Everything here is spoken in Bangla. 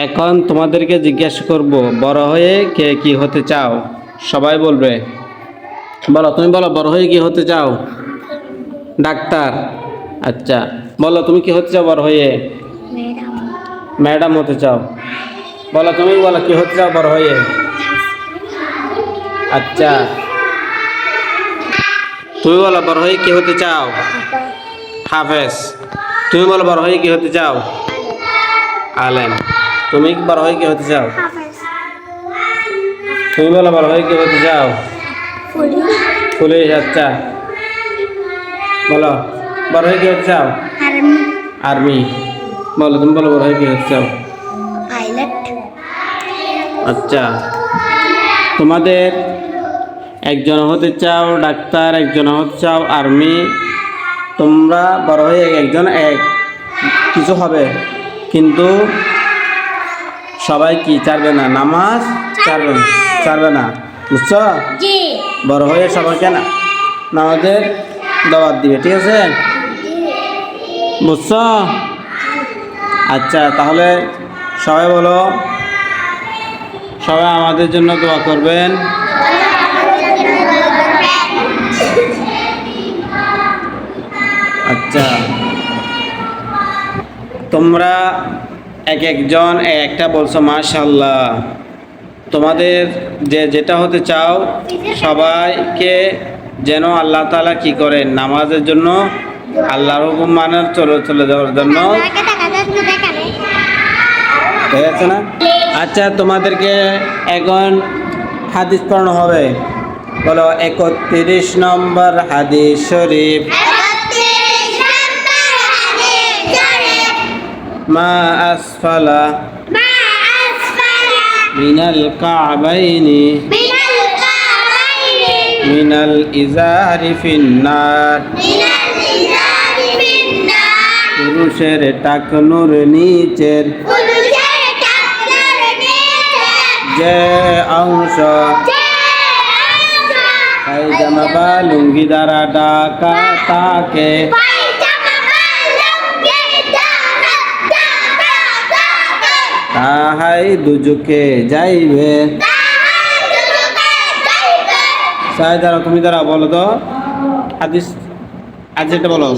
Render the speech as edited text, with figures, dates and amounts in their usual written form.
এখন তোমাদেরকে জিজ্ঞাসা করব, বড় হয়ে কে কি হতে চাও? সবাই বলবে। বলো, তুমি বলো, বড় হয়ে কি হতে চাও? ডাক্তার। আচ্ছা, বলো তুমি কি হতে চাও বড় হয়ে? ম্যাডাম। ম্যাডাম হতে চাও। বলো, তুমি বলো কি হতে চাও বড় হয়ে? আচ্ছা, তুমি বলো বড় হয়ে কি হতে চাও? হাফেজ। তুমি বলো বড় হয়ে কি হতে চাও? আলেম। তুমি বড় হয়ে কি হতে চাও? হাফেজ। তুমি বলো বড় হয়ে কি হতে চাও? পুলিশ। পুলিশ। আচ্ছা, বলো বড় হয়ে কি হতে চাও? আর্মি। আর্মি। বলো, তুমি বলো বড় হয়ে কি হতে চাও? পাইলট। আচ্ছা, তোমাদের একজন হতে চাও ডাক্তার, একজন হতে চাও আর্মি। তোমরা বড় হয়ে একজন কিছু হবে, কিন্তু সবাই কি চারবে না? নামাজ চারবে না, বুঝছো? জি। বড় হয়ে সবাইকে নামাজের দাওয়াত দিবে, ঠিক আছে? বুঝছো? আচ্ছা, তাহলে সবাই বলো, সবাই আমাদের জন্য দোয়া করবেন। আচ্ছা, তোমরা এক একজন একটা বলছো, মাশাআল্লাহ। তোমাদের যেটা হতে চাও, সবাইকে যেন আল্লাহ তাআলা কি করেন, নামাজের জন্য, আল্লাহর হুকুম মানার চলে যাওয়ার জন্য। ঠিক আছে না? আচ্ছা, তোমাদেরকে এখন হাদিস পড়ানো হবে। বলো 31 নম্বর হাদিস শরীফ। মা আসফালা মিনাল কাবাইনি মিনাল ইজারি ফিন্নার। পুরুষের টাকনুর নিচের যে অংশ পায়জামা বা লুঙ্গি দ্বারা ঢাকা তাকে তাহাই দুজকে যাইবে। সাই দাঁড়াও, তুমি দাঁড়াও, বলো তো হাদিস, আজ এটা বলো।